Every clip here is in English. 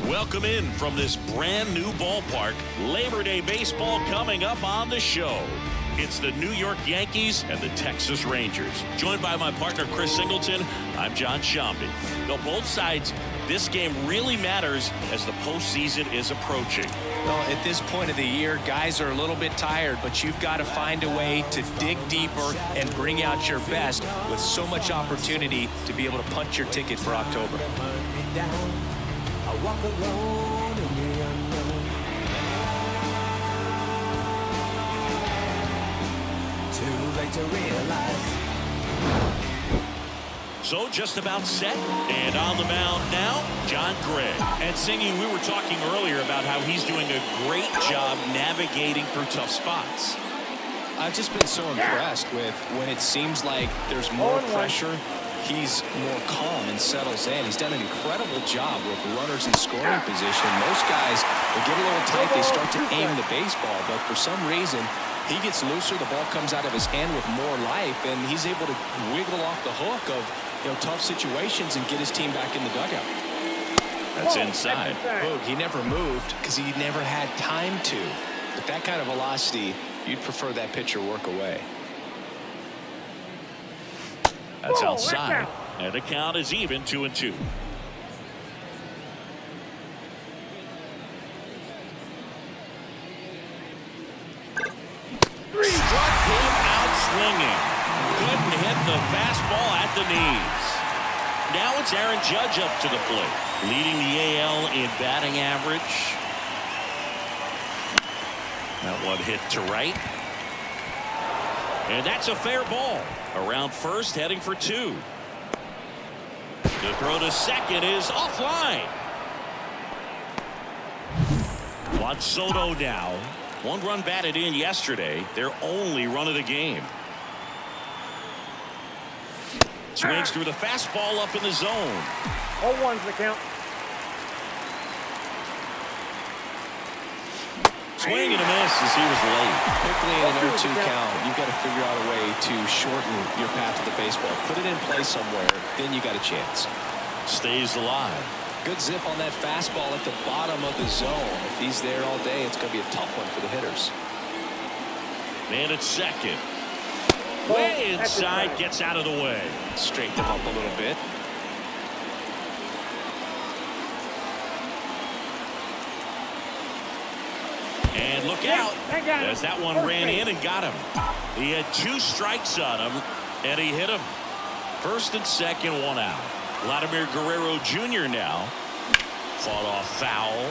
Welcome in from this brand new ballpark. Labor Day baseball coming up on the show. It's the New York Yankees and the Texas Rangers. Joined by my partner Chris Singleton, I'm John Shambi. Though both sides, this game really matters as the postseason is approaching. Well, at this point of the year, guys are a little bit tired, but you've got to find a way to dig deeper and bring out your best with so much opportunity to be able to punch your ticket for October. Walk alone in the unknown. Too late to realize. So just about set and on the mound now, John Gray. And Singing, we were talking earlier about how he's doing a great job navigating through tough spots. I've just been so impressed with when it seems like there's more pressure. He's more calm and settles in. He's done an incredible job with runners in scoring position. Most guys, they get a little tight, they start to aim the baseball, but for some reason, he gets looser, the ball comes out of his hand with more life, and he's able to wiggle off the hook of tough situations and get his team back in the dugout. That's inside. He never moved because he never had time to. With that kind of velocity, you'd prefer that pitcher work away. That's outside. And the count is even 2-2. Struck him out swinging. Couldn't hit the fastball at the knees. Now it's Aaron Judge up to the plate, leading the AL in batting average. That one hit to right. And that's a fair ball. Around first, heading for two. The throw to second is offline. Juan Soto now. One run batted in yesterday. Their only run of the game. Swings through the fastball up in the zone. 0-1's the count. Swing and a miss as he was late. Quickly in an 0-2 count, you've got to figure out a way to shorten your path to the baseball. Put it in play somewhere, then you got a chance. Stays alive. Good zip on that fastball at the bottom of the zone. If he's there all day, it's going to be a tough one for the hitters. Man at second. Way inside, gets out of the way. Straighten him up a little bit. And look out, as that one ran in and got him. He had 2 strikes on him, and he hit him. First and second, 1 out. Vladimir Guerrero Jr. now. Fought off foul.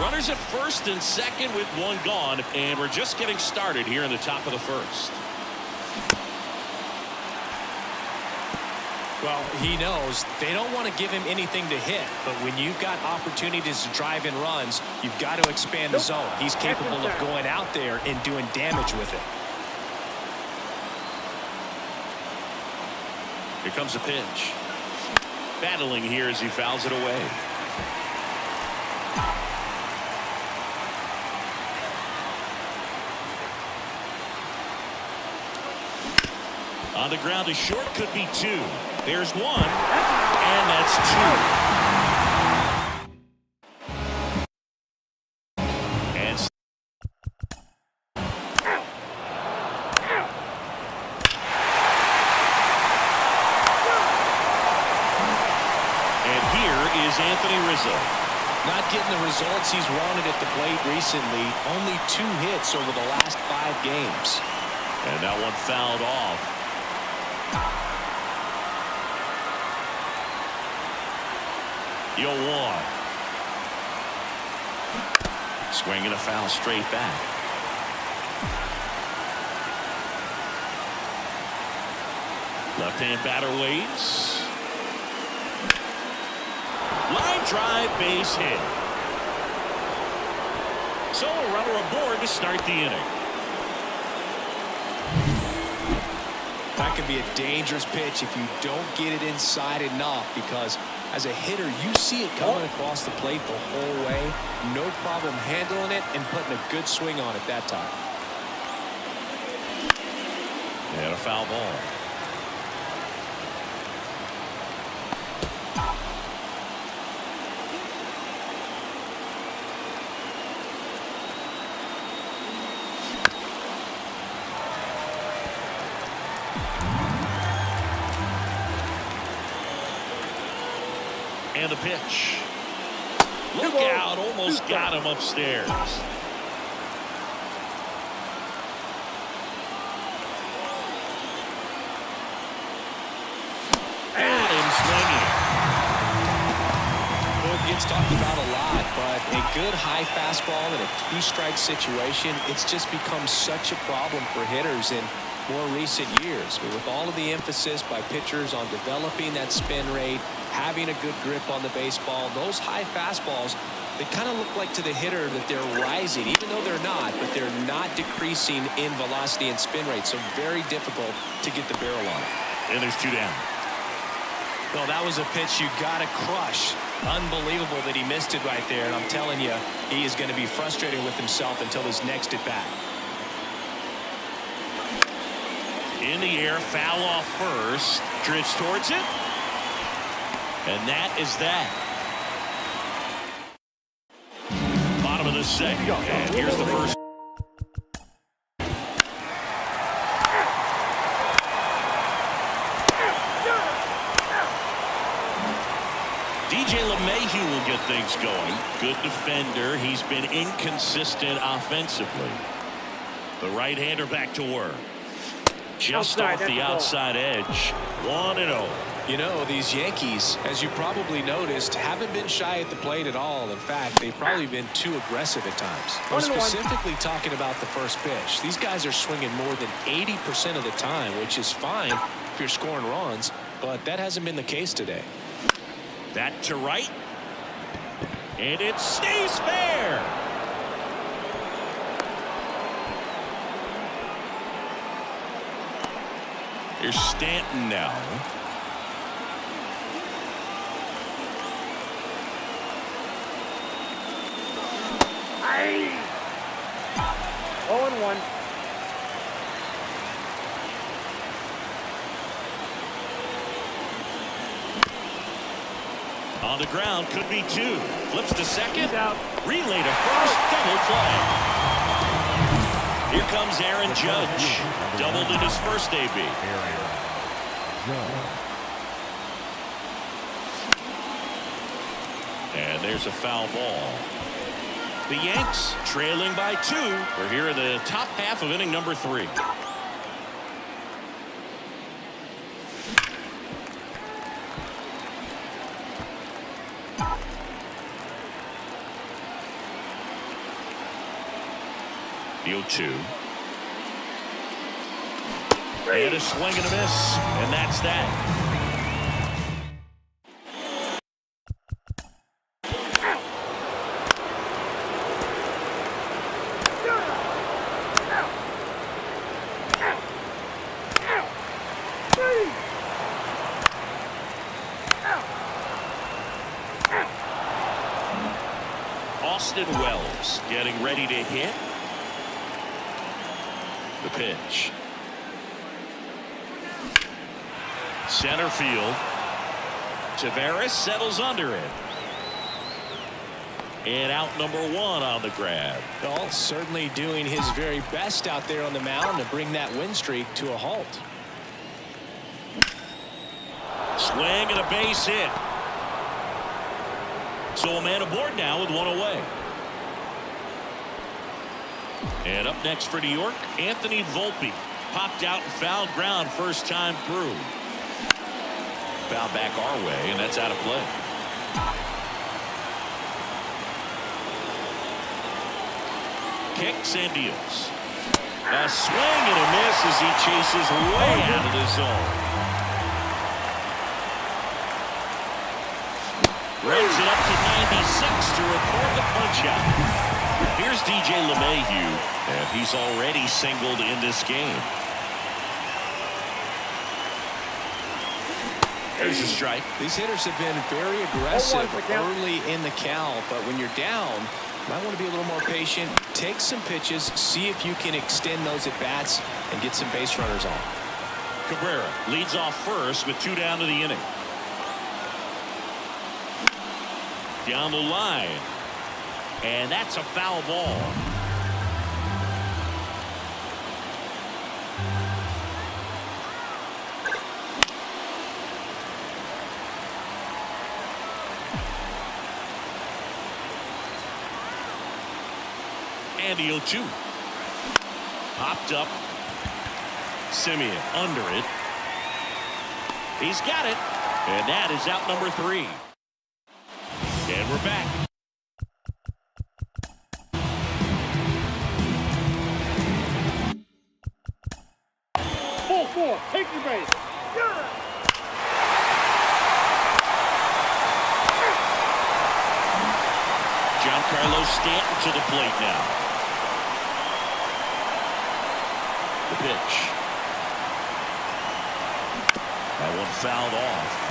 Runners at first and second with 1 gone, and we're just getting started here in the top of the first. Well, he knows they don't want to give him anything to hit, but when you've got opportunities to drive in runs, you've got to expand the zone. He's capable of going out there and doing damage with it. Here comes a pitch. Battling here as he fouls it away. On the ground to short, could be 2. There's 1, and that's 2. And here is Anthony Rizzo. Not getting the results he's wanted at the plate recently. Only 2 hits over the last 5 games. And that one fouled off. 0-1. Swinging a foul straight back. Left-hand batter waits. Line drive, base hit. So a runner aboard to start the inning. That can be a dangerous pitch if you don't get it inside enough, because as a hitter, you see it coming across the plate the whole way. No problem handling it and putting a good swing on it that time. And a foul ball. And the pitch. Look out, almost got him upstairs. Got him swinging. Well, it gets talked about a lot, but a good high fastball in a two-strike situation, it's just become such a problem for hitters in more recent years. With all of the emphasis by pitchers on developing that spin rate, having a good grip on the baseball, those high fastballs, they kind of look like to the hitter that they're rising, even though they're not, but they're not decreasing in velocity and spin rate. So very difficult to get the barrel on it. And there's 2 down. Well, that was a pitch you got to crush. Unbelievable that he missed it right there. And I'm telling you, he is going to be frustrated with himself until his next at bat. In the air, foul off first. Drifts towards it. And that is that. Bottom of the second. And here's the first. DJ LeMahieu will get things going. Good defender. He's been inconsistent offensively. The right-hander back to work. Just off the outside edge. 1-0. You know, these Yankees, as you probably noticed, haven't been shy at the plate at all. In fact, they've probably been too aggressive at times. I'm specifically talking about the first pitch. These guys are swinging more than 80% of the time, which is fine if you're scoring runs, but that hasn't been the case today. That to right. And it stays fair. Here's Stanton now. Aye. 0-1. On the ground, could be 2. Flips to second. He's out. Relay to first. Double play. Here comes Aaron Judge. Doubled in his first AB. And there's a foul ball. The Yanks trailing by 2. We're here in the top half of inning number 3. The 0-2. And a swing and a miss. And that's that. Austin Wells getting ready to hit. The pitch. Center field. Taveras settles under it. And out number 1 on the grab. Well, certainly doing his very best out there on the mound to bring that win streak to a halt. Swing and a base hit. So a man aboard now with 1 away. And up next for New York, Anthony Volpe. Popped out and fouled ground first time through. Foul back our way, and that's out of play. kicks and deals. A swing and a miss as he chases way out of the zone. Runs it up to 96 to record the punch-out. Here's DJ LeMahieu, and he's already singled in this game. There's a strike. These hitters have been very aggressive early in the count, but when you're down, you might want to be a little more patient. Take some pitches, see if you can extend those at-bats and get some base runners on. Cabrera leads off first with 2 down to the inning. Down the line. And that's a foul ball. And the 0-2. Popped up. Simeon under it. He's got it. And that is out number 3. And we're back. Full, take your base. Giancarlo Stanton to the plate now. The pitch. That one fouled off.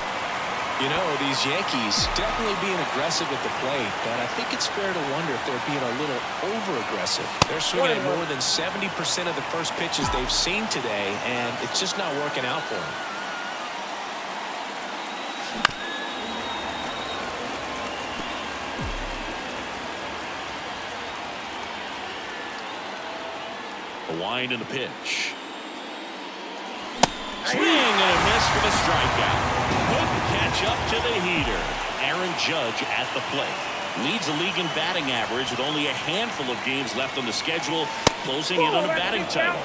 You know, these Yankees definitely being aggressive at the plate, but I think it's fair to wonder if they're being a little over-aggressive. They're swinging at more than 70% of the first pitches they've seen today, and it's just not working out for them. A wind in the pitch. Swing and a miss for the strikeout. Couldn't catch up to the heater. Aaron Judge at the plate. Leads the league in batting average with only a handful of games left on the schedule, closing in on a batting title.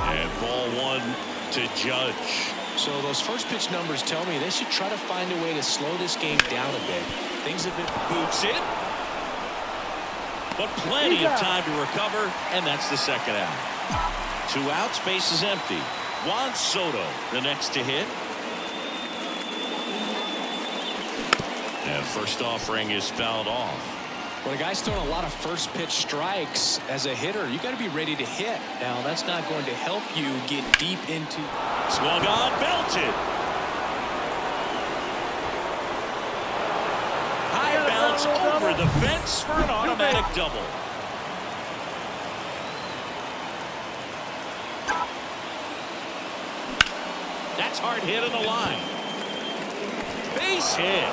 And ball 1 to Judge. So those first pitch numbers tell me they should try to find a way to slow this game down a bit. Things have been... Boots it. But plenty of time to recover, and that's the second out. 2 outs, base is empty. Juan Soto, the next to hit. And first offering is fouled off. When a guy's throwing a lot of first pitch strikes as a hitter, you got to be ready to hit. Now, that's not going to help you get deep into... Swung on, belted. High bounce over the fence for an automatic double. That's hard hit on the line. Base hit.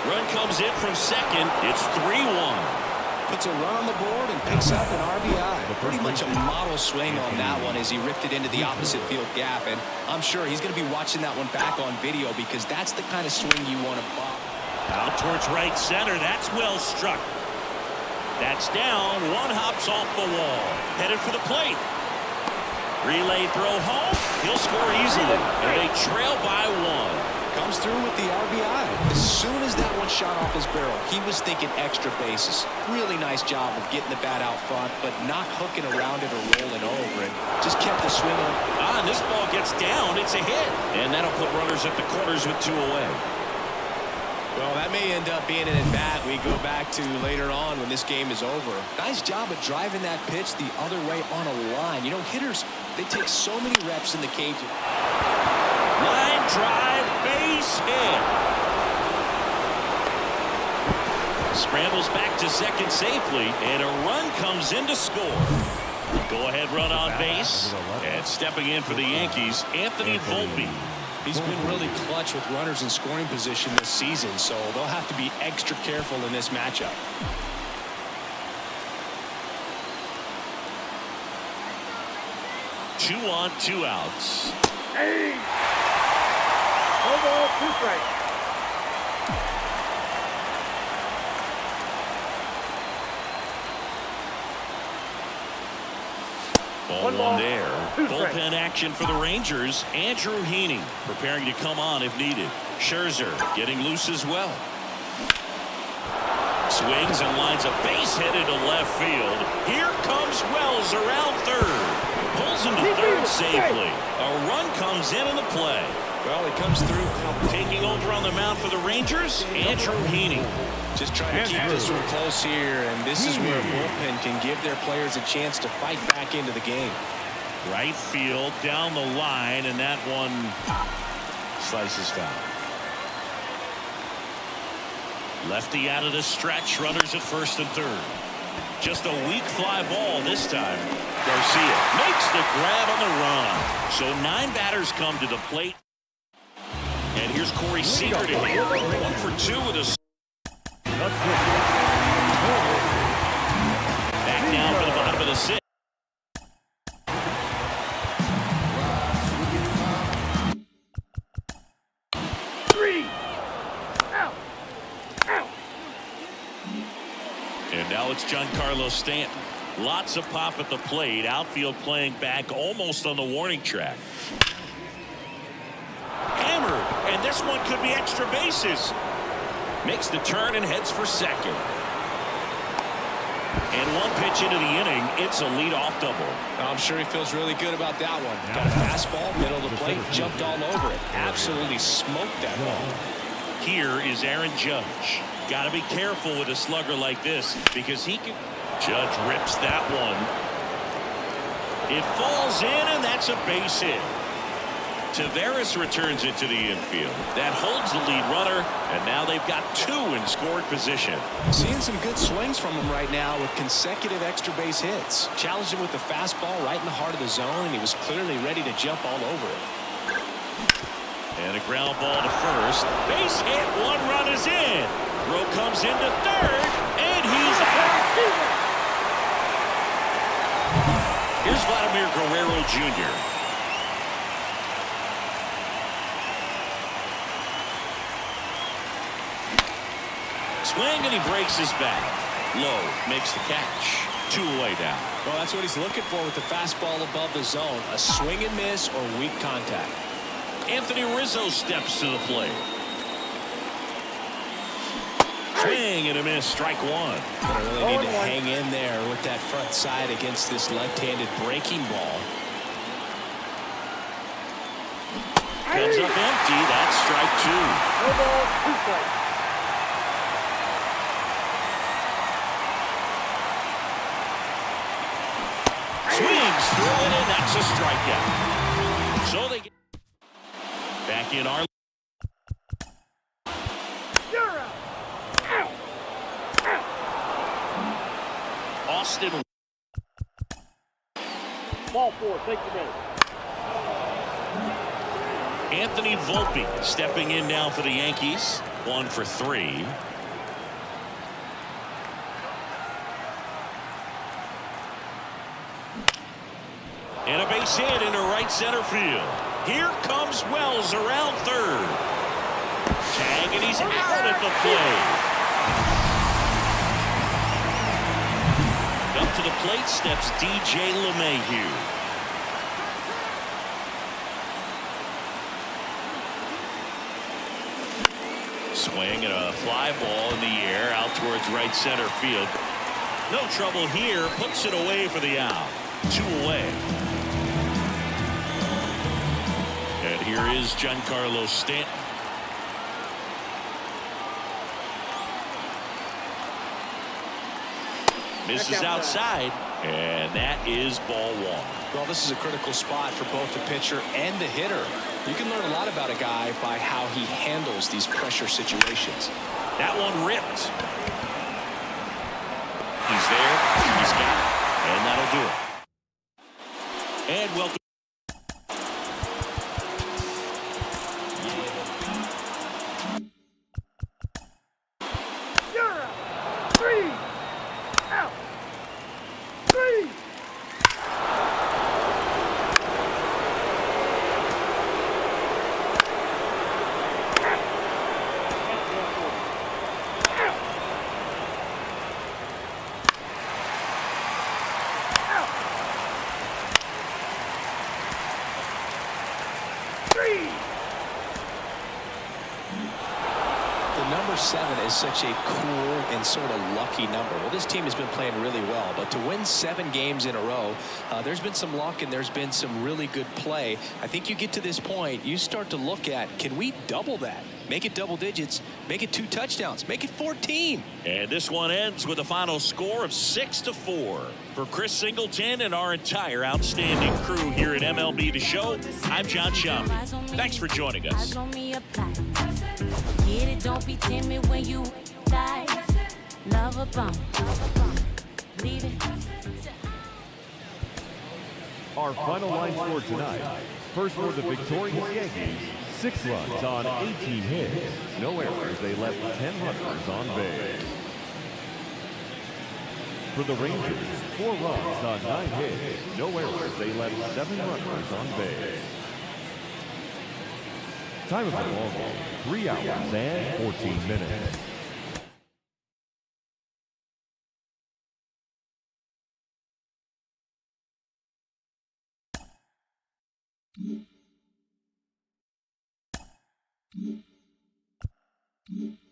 Run comes in from second. It's 3-1. Puts a run on the board and picks up an RBI. Pretty much a model swing on that one as he ripped it into the opposite field gap. And I'm sure he's going to be watching that one back on video because that's the kind of swing you want to bop. Out towards right center. That's well struck. That's down. One hops off the wall. Headed for the plate. Relay throw home. He'll score easily. And they trail by 1. Comes through with the RBI. As soon as that one shot off his barrel, he was thinking extra bases. Really nice job of getting the bat out front, but not hooking around it or rolling over it. Just kept the swing on. And this ball gets down. It's a hit. And that'll put runners at the corners with 2 away. Well, that may end up being an at-bat we go back to later on when this game is over. Nice job of driving that pitch the other way on a line. You know, hitters, they take so many reps in the cage. Line drive, base hit. Scrambles back to second safely, and a run comes in to score. Go-ahead run on base, and stepping in for the Yankees, Anthony Volpe. He's been really clutch with runners in scoring position this season, so they'll have to be extra careful in this matchup. Two on, 2 outs. Hey! 1 ball, 2 strikes. Ball 1 there. Bullpen action for the Rangers. Andrew Heaney preparing to come on if needed. Scherzer getting loose as well. Swings and lines a base hit into left field. Here comes Wells around third. Pulls into third safely. A run comes in the play. Well, it comes through. Taking over on the mound for the Rangers, Andrew Heaney. Just trying to keep this one close here, and this is where a bullpen can give their players a chance to fight back into the game. Right field, down the line, and that one slices foul. Lefty out of the stretch, runners at first and third. Just a weak fly ball this time. Garcia makes the grab on the run. So 9 batters come to the plate. And here's Corey Seager to hit. 1 for 2 with a... Back down for the bottom of the 6th. And now it's Giancarlo Stanton. Lots of pop at the plate. Outfield playing back almost on the warning track. Hammered, and this one could be extra bases. Makes the turn and heads for second. And 1 pitch into the inning, it's a leadoff double. I'm sure he feels really good about that one. Got a fastball, middle of the plate, jumped all over it. Absolutely smoked that ball. Here is Aaron Judge. Got to be careful with a slugger like this because he can... Judge rips that one. It falls in, and that's a base hit. Taveras returns it to the infield. That holds the lead runner, and now they've got 2 in scored position. Seeing some good swings from him right now with consecutive extra base hits. Challenged him with the fastball right in the heart of the zone, and he was clearly ready to jump all over it. And a ground ball to first. Base hit, 1 run is in. Throw comes into third, and he's out. Here's Vladimir Guerrero Jr. Swing, and he breaks his back. Low makes the catch. 2 away now. Well, that's what he's looking for with the fastball above the zone. A swing and miss or weak contact. Anthony Rizzo steps to the plate. Swing and a miss, strike 1. But I really need to hang in there with that front side against this left-handed breaking ball. Comes up empty, that's strike 2. No ball, 2 strikes. Swings through it, and that's a strikeout. So they get back in our... Austin. Ball 4, take the minute. Anthony Volpe stepping in now for the Yankees. 1 for 3. And a base hit into right center field. Here comes Wells around third. Tag, and he's out at the plate. Up to the plate steps DJ LeMahieu. Swing and a fly ball in the air out towards right center field. No trouble here. Puts it away for the out. 2 away. And here is Giancarlo Stanton. Misses outside, and that is ball 1. Well, this is a critical spot for both the pitcher and the hitter. You can learn a lot about a guy by how he handles these pressure situations. That one ripped. He's there. He's got it. And that'll do it. And welcome. number 7 is such a cool and sort of lucky number. Well, this team has been playing really well, but to win 7 games in a row, there's been some luck and there's been some really good play. I think you get to this point, you start to look at, can we double that? Make it double digits, make it 2 touchdowns, make it 14. And this one ends with a final score of 6-4. For Chris Singleton and our entire outstanding crew here at MLB The Show, I'm John Schaum. Thanks for joining us. Get it, don't be timid when you die. Love a bump. Leave it. Our final line score tonight. First for the victorious Yankees, 6 runs on 18 hits. No errors, they left 10 runners on base. For the Rangers, 4 runs on 9 hits. No errors, they left 7 runners on base. Time of the ball game, 3 hours and 14 minutes. Mm-hmm.